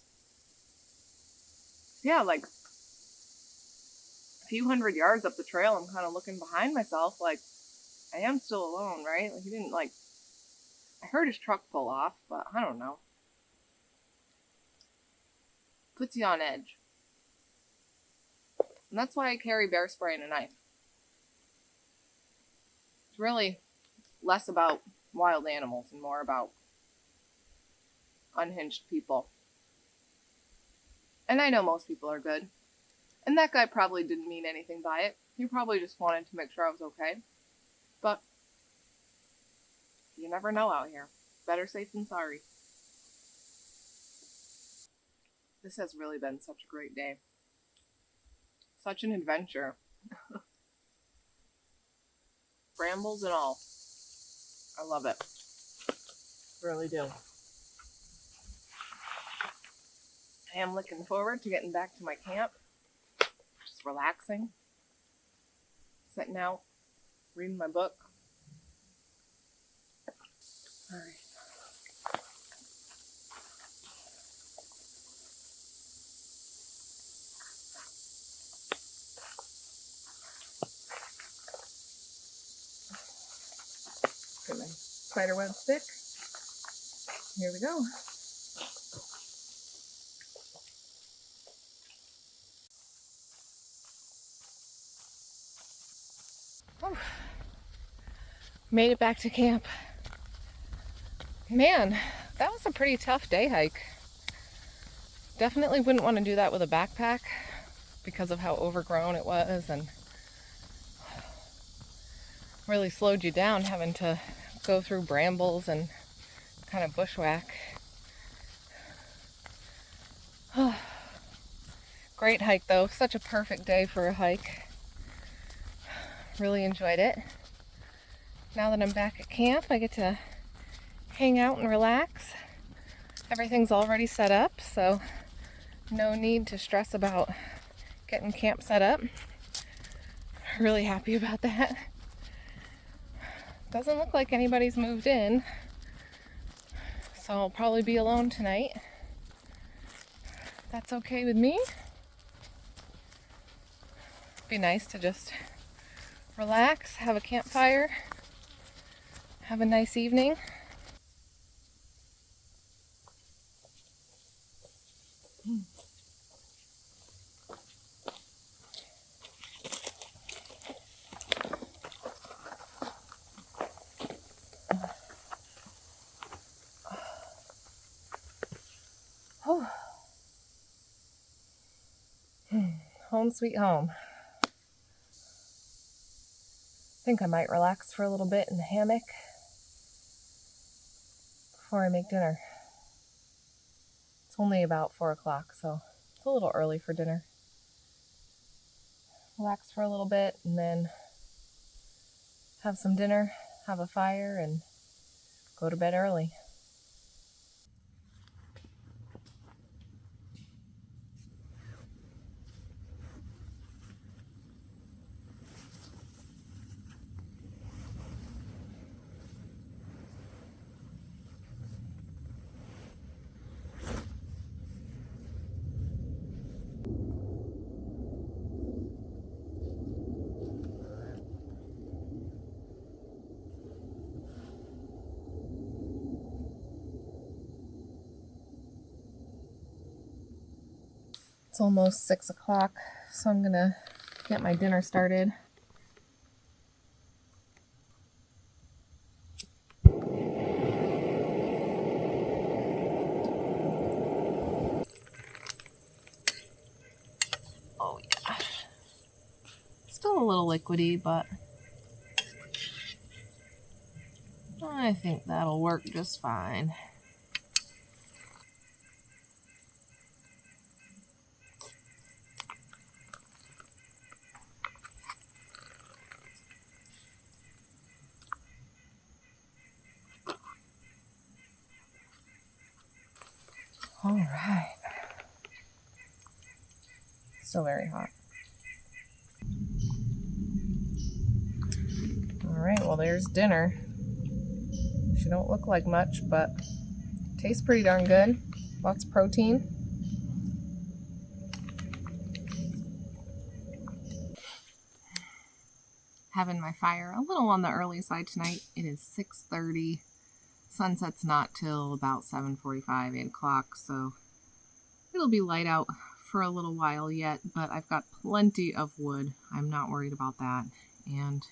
Yeah, like a few hundred yards up the trail, I'm kind of looking behind myself like, I am still alone, right? Like, he didn't, I heard his truck pull off, but I don't know. Puts you on edge. And that's why I carry bear spray and a knife. It's really less about wild animals and more about unhinged people. And I know most people are good. And that guy probably didn't mean anything by it. He probably just wanted to make sure I was okay. But you never know out here. Better safe than sorry. This has really been such a great day. Such an adventure. Brambles and all. I love it. Really do. I am looking forward to getting back to my camp. Just relaxing. Sitting out. Reading my book. Alright. Get my spider web stick. Here we go. Oh. Made it back to camp. Man, that was a pretty tough day hike. Definitely wouldn't want to do that with a backpack because of how overgrown it was and really slowed you down having to go through brambles and kind of bushwhack. Great hike though, such a perfect day for a hike. Really enjoyed it. Now that I'm back at camp, I get to hang out and relax. Everything's already set up, so no need to stress about getting camp set up. Really happy about that. Doesn't look like anybody's moved in, so I'll probably be alone tonight. That's okay with me. Be nice to just relax, have a campfire, have a nice evening. Oh. Home sweet home. I think I might relax for a little bit in the hammock before I make dinner. It's only about 4 o'clock, so it's a little early for dinner. Relax for a little bit and then have some dinner, have a fire, and go to bed early. It's almost 6 o'clock, so I'm gonna get my dinner started. Oh yeah. Still a little liquidy, but I think that'll work just fine. All right. Still very hot. All right, well, there's dinner. She don't look like much, but tastes pretty darn good. Lots of protein. Having my fire a little on the early side tonight. It is 6:30. Sunset's not till about 7:45, 8 o'clock, so it'll be light out for a little while yet, but I've got plenty of wood. I'm not worried about that, and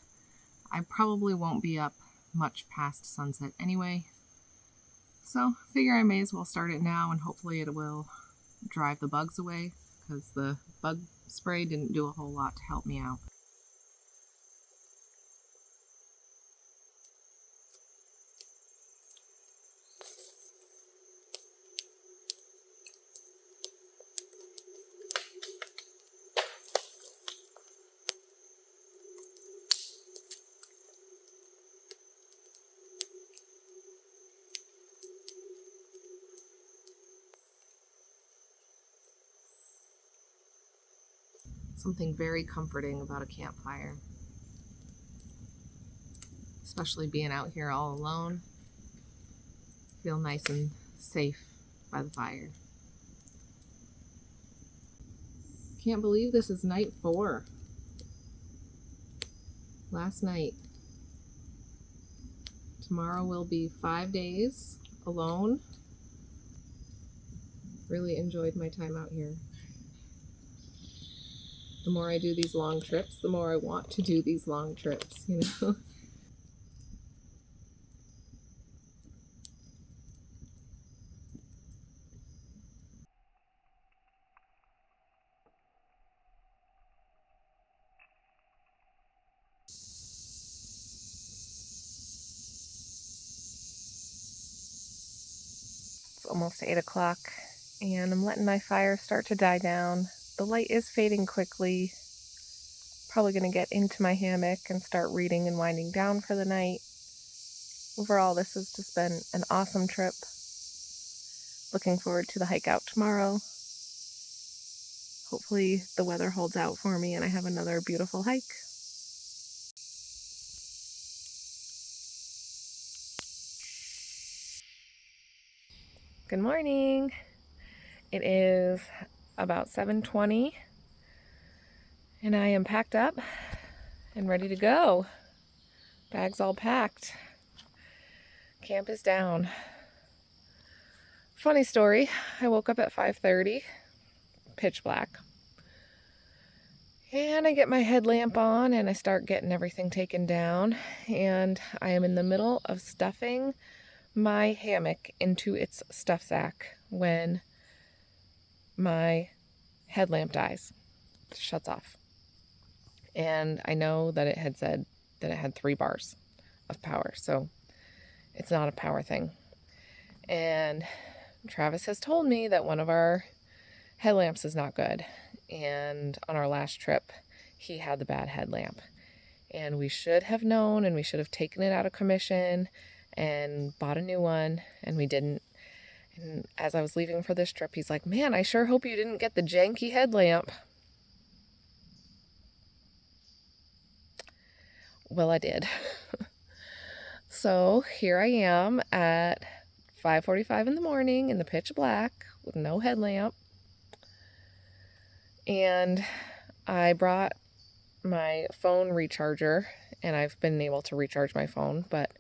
I probably won't be up much past sunset anyway. So figure I may as well start it now, and hopefully it will drive the bugs away, because the bug spray didn't do a whole lot to help me out. Something very comforting about a campfire, especially being out here all alone. Feel nice and safe by the fire. Can't believe this is night 4. Last night. Tomorrow will be 5 days alone. Really enjoyed my time out here. The more I do these long trips, the more I want to do these long trips, you know? It's almost 8 o'clock, and I'm letting my fire start to die down. The light is fading quickly. Probably going to get into my hammock and start reading and winding down for the night. Overall, this has just been an awesome trip. Looking forward to the hike out tomorrow. Hopefully the weather holds out for me and I have another beautiful hike. Good morning. It is about 7:20 and I am packed up and ready to go. Bags all packed. Camp is down. Funny story, I woke up at 5:30, pitch black. And I get my headlamp on and I start getting everything taken down, and I am in the middle of stuffing my hammock into its stuff sack when my headlamp dies. It shuts off. And I know that it had said that it had 3 bars of power, so it's not a power thing. And Travis has told me that one of our headlamps is not good, and on our last trip he had the bad headlamp, and we should have known, and we should have taken it out of commission and bought a new one, and we didn't. And as I was leaving for this trip, he's like, "Man, I sure hope you didn't get the janky headlamp." Well, I did. So here I am at 5:45 in the morning in the pitch black with no headlamp. And I brought my phone recharger, and I've been able to recharge my phone, but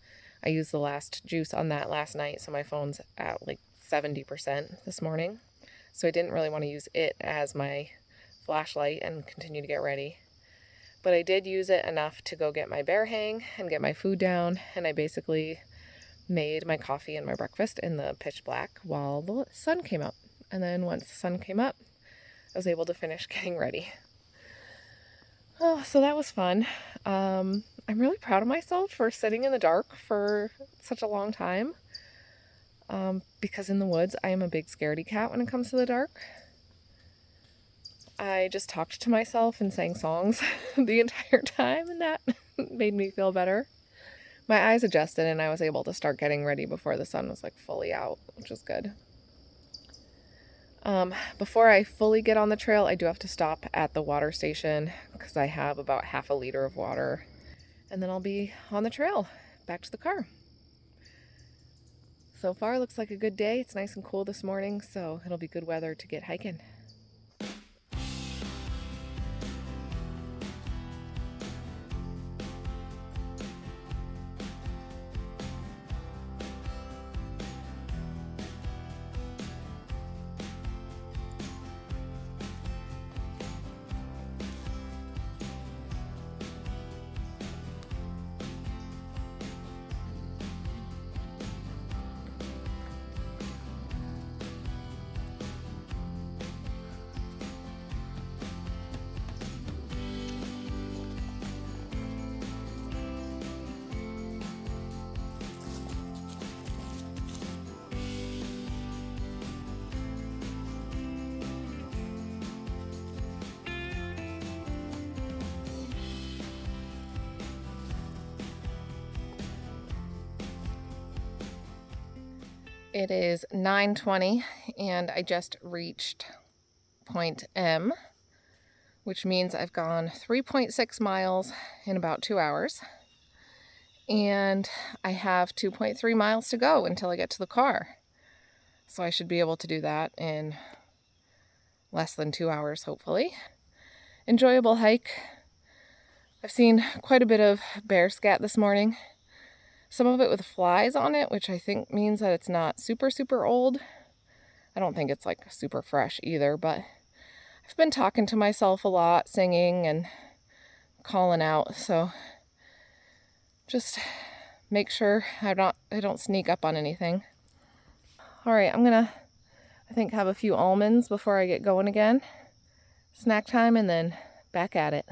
I used the last juice on that last night, so my phone's at like 70% this morning. So I didn't really want to use it as my flashlight and continue to get ready. But I did use it enough to go get my bear hang and get my food down, and I basically made my coffee and my breakfast in the pitch black while the sun came up. And then once the sun came up, I was able to finish getting ready. Oh, so that was fun. I'm really proud of myself for sitting in the dark for such a long time. Because in the woods, I am a big scaredy cat when it comes to the dark. I just talked to myself and sang songs the entire time, and that made me feel better. My eyes adjusted and I was able to start getting ready before the sun was like fully out, which was good. Before I fully get on the trail, I do have to stop at the water station because I have about half a liter of water, and then I'll be on the trail back to the car. So far, looks like a good day. It's nice and cool this morning, so it'll be good weather to get hiking. It is 9:20 and I just reached point M, which means I've gone 3.6 miles in about 2 hours. And I have 2.3 miles to go until I get to the car. So I should be able to do that in less than 2 hours, hopefully. Enjoyable hike. I've seen quite a bit of bear scat this morning. Some of it with flies on it, which I think means that it's not super, super old. I don't think it's like super fresh either, but I've been talking to myself a lot, singing and calling out. So just make sure I don't sneak up on anything. All right, I'm gonna, I think, have a few almonds before I get going again. Snack time and then back at it.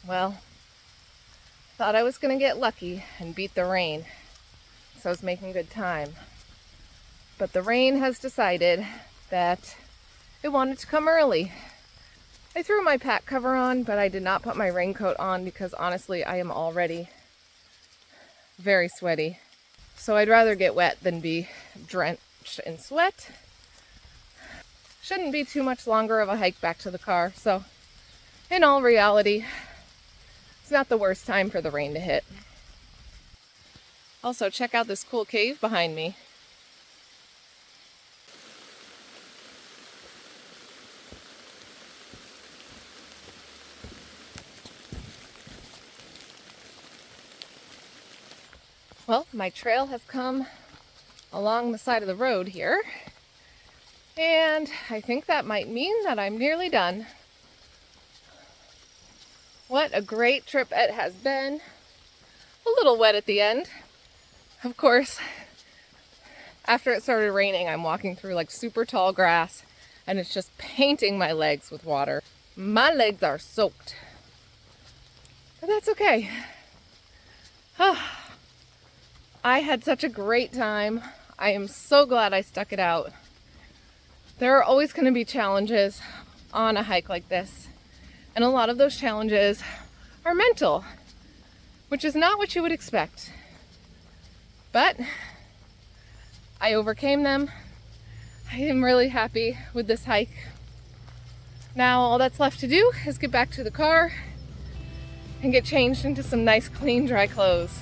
Well, thought I was gonna get lucky and beat the rain, so I was making good time. But the rain has decided that it wanted to come early. I threw my pack cover on, but I did not put my raincoat on because honestly, I am already very sweaty. So I'd rather get wet than be drenched in sweat. Shouldn't be too much longer of a hike back to the car, so in all reality, it's not the worst time for the rain to hit. Also, check out this cool cave behind me. Well, my trail has come along the side of the road here, and I think that might mean that I'm nearly done. What a great trip it has been. A little wet at the end. Of course, after it started raining, I'm walking through like super tall grass and it's just painting my legs with water. My legs are soaked. But that's okay. I had such a great time. I am so glad I stuck it out. There are always going to be challenges on a hike like this. And a lot of those challenges are mental, which is not what you would expect. But I overcame them. I am really happy with this hike. Now all that's left to do is get back to the car and get changed into some nice, clean, dry clothes.